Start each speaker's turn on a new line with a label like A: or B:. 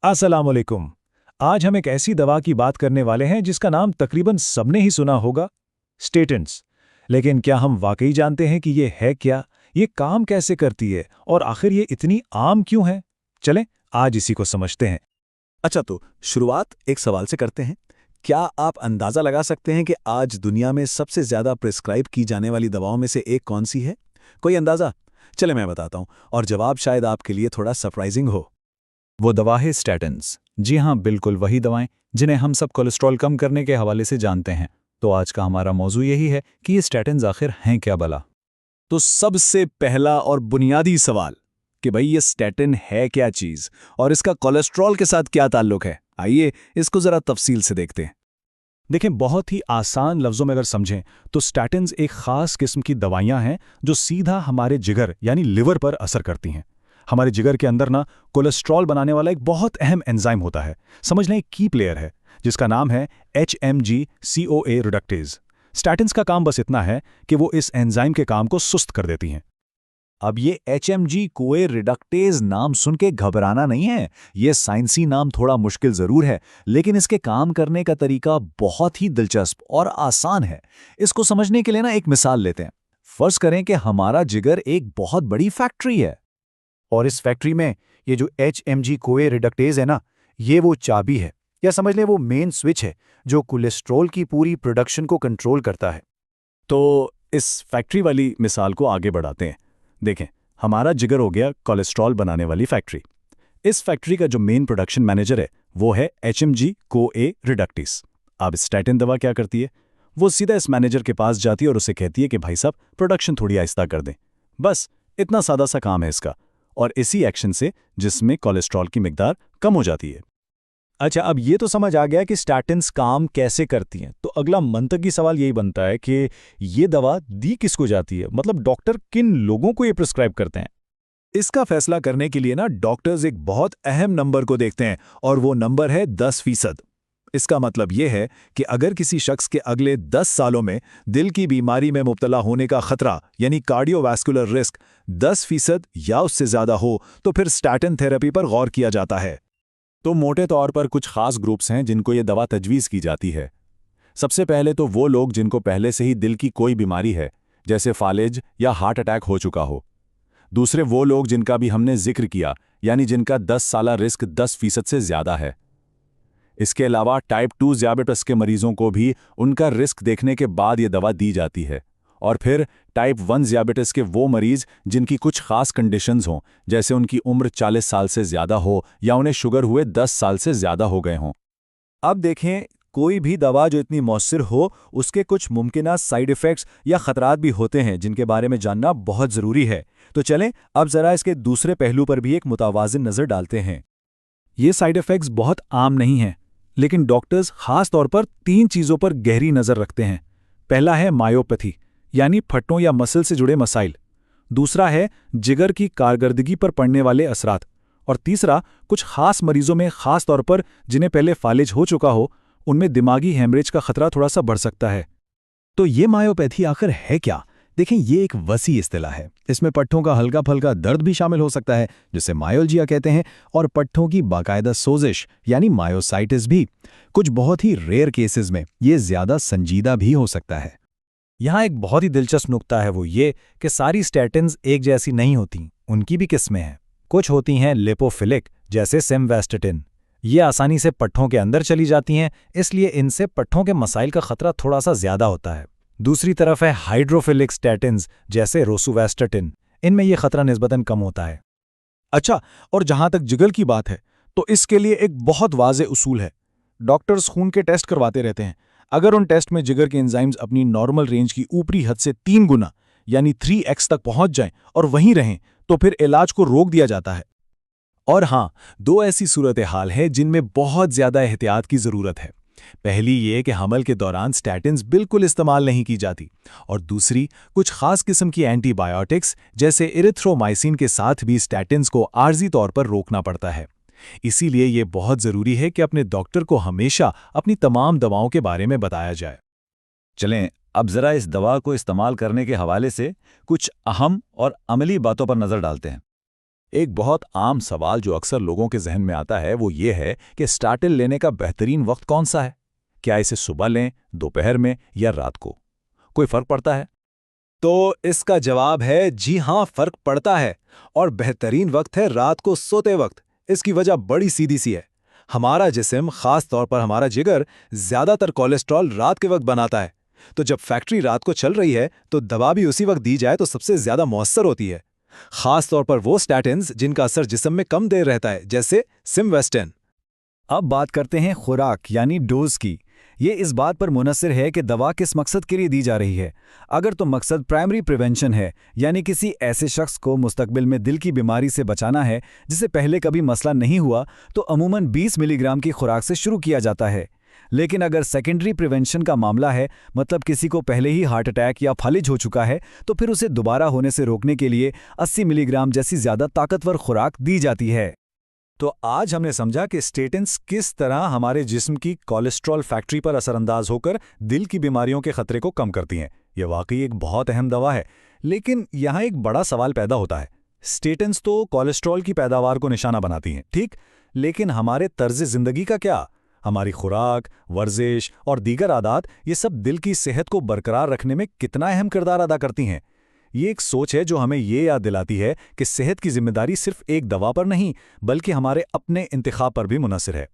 A: अस्सलाम वालेकुम। आज हम एक ऐसी दवा की बात करने वाले हैं जिसका नाम तकरीबन सबने ही सुना होगा, स्टेटिन्स। लेकिन क्या हम वाकई जानते हैं कि ये है क्या, ये काम कैसे करती है और आखिर ये इतनी आम क्यों है? चलें, आज इसी को समझते हैं।
B: अच्छा, तो शुरुआत एक सवाल से करते हैं। क्या आप अंदाज़ा लगा सकते हैं कि आज दुनिया में सबसे ज़्यादा प्रिस्क्राइब की जाने वाली दवाओं में से एक कौन सी है? कोई अंदाज़ा? चले मैं बताता हूँ, और जवाब शायद आपके लिए थोड़ा सरप्राइजिंग हो।
C: वो दवा है स्टैटिन्स। जी हाँ, बिल्कुल वही दवाएं जिन्हें हम सब कोलेस्ट्रॉल कम करने के हवाले से जानते हैं। तो आज का हमारा मौजू यही है कि ये स्टैटिन्स आखिर हैं क्या भला।
B: तो सबसे पहला और बुनियादी सवाल कि भाई ये स्टैटिन है क्या चीज़ और इसका कोलेस्ट्रॉल के साथ क्या ताल्लुक है? आइए इसको ज़रा तफसील से देखते हैं।
A: देखें, बहुत ही आसान लफ्ज़ों में अगर समझें तो स्टैटिन्स एक ख़ास किस्म की दवाइयाँ हैं जो सीधा हमारे जिगर यानी लिवर पर असर करती हैं। हमारे जिगर के अंदर ना कोलेस्ट्रॉल बनाने वाला एक बहुत अहम एंजाइम होता है, समझ लें एक की प्लेयर है, जिसका नाम है HMG-CoA रिडक्टेज। स्टैटिन्स का काम बस इतना है कि वो इस एंजाइम के काम को सुस्त कर देती हैं।
B: अब ये HMG-CoA रिडक्टेज नाम सुन के घबराना नहीं है। ये साइंसी नाम थोड़ा मुश्किल ज़रूर है, लेकिन इसके काम करने का तरीका बहुत ही दिलचस्प और आसान है। इसको समझने के लिए ना एक मिसाल लेते हैं। फर्ज करें कि हमारा जिगर एक बहुत बड़ी फैक्ट्री है,
D: और इस फैक्ट्री में ये जो HMG-CoA रिडक्टेज है ना, ये वो चाबी है, या समझ लें वो मेन स्विच है जो कोलेस्ट्रॉल की पूरी प्रोडक्शन को कंट्रोल करता है।
B: तो इस फैक्ट्री वाली मिसाल को आगे बढ़ाते हैं। देखें, हमारा जिगर हो गया कोलेस्ट्रॉल बनाने वाली फैक्ट्री। इस फैक्ट्री का जो मेन प्रोडक्शन मैनेजर है वो है HMG-CoA रिडक्टेज। अब स्टैटिन दवा क्या करती है? वो सीधा इस मैनेजर के पास जाती है और उसे कहती है कि भाई साहब, प्रोडक्शन थोड़ी आहिस्ता कर दें। बस इतना सादा सा काम है इसका, और इसी एक्शन से जिसमें कोलेस्ट्रॉल की मिकदार कम हो जाती है।
A: अच्छा, अब ये तो समझ आ गया कि स्टैटिन्स काम कैसे करती हैं। तो अगला मंतकी सवाल यही बनता है कि ये दवा दी किसको जाती है, मतलब डॉक्टर किन लोगों को ये प्रिस्क्राइब करते हैं?
B: इसका फैसला करने के लिए ना डॉक्टर्स एक बहुत अहम नंबर को देखते हैं, और वो नंबर है 10%। इसका मतलब ये है कि अगर किसी शख्स के अगले 10 सालों में दिल की बीमारी में मुब्तला होने का खतरा यानी कार्डियोवैस्कुलर रिस्क 10% या उससे ज़्यादा हो, तो फिर स्टैटिन थेरेपी पर गौर किया जाता है।
C: तो मोटे तौर पर कुछ खास ग्रुप्स हैं जिनको ये दवा तजवीज़ की जाती है। सबसे पहले तो वो लोग जिनको पहले से ही दिल की कोई बीमारी है, जैसे फालेज या हार्ट अटैक हो चुका हो। दूसरे वो लोग जिनका भी हमने जिक्र किया, यानी जिनका 10 साला रिस्क 10% से ज़्यादा है। इसके अलावा टाइप 2 ज़ियाबिटिस के मरीजों को भी उनका रिस्क देखने के बाद ये दवा दी जाती है। और फिर टाइप 1 ज़ियाबिटिस के वो मरीज जिनकी कुछ खास कंडीशंस हों, जैसे उनकी उम्र 40 साल से ज़्यादा हो या उन्हें शुगर हुए 10 साल से ज़्यादा हो गए हों।
D: अब देखें, कोई भी दवा जो इतनी मौसर हो, उसके कुछ मुमकिना साइड इफ़ेक्ट्स या ख़तरात भी होते हैं जिनके बारे में जानना बहुत ज़रूरी है। तो चलें अब ज़रा इसके दूसरे पहलू पर भी एक मुतवाज़िन नज़र डालते हैं।
A: ये साइड इफ़ेक्ट्स बहुत आम नहीं हैं, लेकिन डॉक्टर्स खास तौर पर 3 चीज़ों पर गहरी नज़र रखते हैं। पहला है मायोपैथी, यानी फट्टों या मसल से जुड़े मसाइल। दूसरा है जिगर की कारकर्दगी पर पड़ने वाले असरात। और तीसरा, कुछ खास मरीजों में, खास तौर पर जिन्हें पहले फालिज हो चुका हो, उनमें दिमागी हेमरेज का खतरा थोड़ा सा बढ़ सकता है।
D: तो ये मायोपैथी आखिर है क्या? देखें, ये एक वसी इस्तिलाह है। इसमें पट्ठों का हल्का फल्का दर्द भी शामिल हो सकता है, जिसे मायोल्जिया कहते हैं, और पट्ठों की बाकायदा सोजिश यानी मायोसाइटिस भी। कुछ बहुत ही रेयर केसेस में ये ज़्यादा संजीदा भी हो सकता है।
A: यहाँ एक बहुत ही दिलचस्प नुक्ता है, वो ये कि सारी स्टैटिन्स एक जैसी नहीं होती, उनकी भी किस्में हैं। कुछ होती हैं लिपोफिलिक, जैसे सिमवैस्टेटिन। ये आसानी से पट्ठों के अंदर चली जाती हैं, इसलिए इनसे पट्ठों के मसाइल का खतरा थोड़ा सा ज़्यादा होता है। दूसरी तरफ है हाइड्रोफिलिक स्टैटिन्स, जैसे रोसुवैस्टेटिन। इनमें यह खतरा निस्बतन कम होता है।
D: अच्छा, और जहाँ तक जिगर की बात है, तो इसके लिए एक बहुत वाज़ेह उसूल है। डॉक्टर्स खून के टेस्ट करवाते रहते हैं। अगर उन टेस्ट में जिगर के एंजाइम्स अपनी नॉर्मल रेंज की ऊपरी हद से 3 गुना यानी 3x तक पहुंच जाएं और वहीं रहें, तो फिर इलाज को रोक दिया जाता है।
B: और हाँ, 2 ऐसी सूरत हाल हैं जिनमें बहुत ज़्यादा एहतियात की ज़रूरत है। पहली ये कि हमल के दौरान स्टैटिन्स बिल्कुल इस्तेमाल नहीं की जाती, और दूसरी, कुछ खास किस्म की एंटीबायोटिक्स जैसे इरिथ्रोमाइसिन के साथ भी स्टैटिन्स को आर्जी तौर पर रोकना पड़ता है। इसीलिए ये बहुत ज़रूरी है कि अपने डॉक्टर को हमेशा अपनी तमाम दवाओं के बारे में बताया जाए।
C: चलें, अब ज़रा इस दवा को इस्तेमाल करने के हवाले से कुछ अहम और अमली बातों पर नज़र डालते हैं। एक बहुत आम सवाल जो अक्सर लोगों के जहन में आता है वो ये है कि स्टाटिल लेने का बेहतरीन वक्त कौन सा है? क्या इसे सुबह लें, दोपहर में या रात को? कोई फर्क पड़ता है?
B: तो इसका जवाब है जी हाँ, फर्क पड़ता है। और बेहतरीन वक्त है रात को सोते वक्त। इसकी वजह बड़ी सीधी सी है। हमारा जिस्म, खास तौर पर हमारा जिगर, ज्यादातर कोलेस्ट्रॉल रात के वक्त बनाता है। तो जब फैक्ट्री रात को चल रही है तो दवा भी उसी वक्त दी जाए तो सबसे ज्यादा मौसर होती है। खास तौर पर वो स्टैटिन्स जिनका असर जिस्म में कम देर रहता है, जैसे सिमवेस्टेन।
A: अब बात करते हैं खुराक यानी डोज की। ये इस बात पर मुनसर है कि दवा किस मकसद के लिए दी जा रही है। अगर तो मकसद प्राइमरी प्रिवेंशन है, यानी किसी ऐसे शख्स को मुस्तकबिल में दिल की बीमारी से बचाना है जिसे पहले कभी मसला नहीं हुआ, तो अमूमन 20 मिलीग्राम की खुराक से शुरू किया जाता है। लेकिन अगर सेकेंडरी प्रिवेंशन का मामला है, मतलब किसी को पहले ही हार्ट अटैक या फालिज हो चुका है, तो फिर उसे दोबारा होने से रोकने के लिए 80 मिलीग्राम जैसी ज़्यादा ताकतवर खुराक दी जाती है।
B: तो आज हमने समझा कि स्टेटिन्स किस तरह हमारे जिस्म की कोलेस्ट्रॉल फैक्ट्री पर असरअंदाज होकर दिल की बीमारियों के खतरे को कम करती हैं। यह वाकई एक बहुत अहम दवा है। लेकिन यहाँ एक बड़ा सवाल पैदा होता है। स्टेटिन्स तो कोलेस्ट्रॉल की पैदावार को निशाना बनाती हैं, ठीक, लेकिन हमारे तर्ज ज़िंदगी का क्या? हमारी खुराक, वर्जिश और दीगर आदात, ये सब दिल की सेहत को बरकरार रखने में कितना अहम किरदार अदा करती हैं? ये एक सोच है जो हमें ये याद दिलाती है कि सेहत की जिम्मेदारी सिर्फ एक दवा पर नहीं, बल्कि हमारे अपने इंतखाब पर भी मुनहसर है।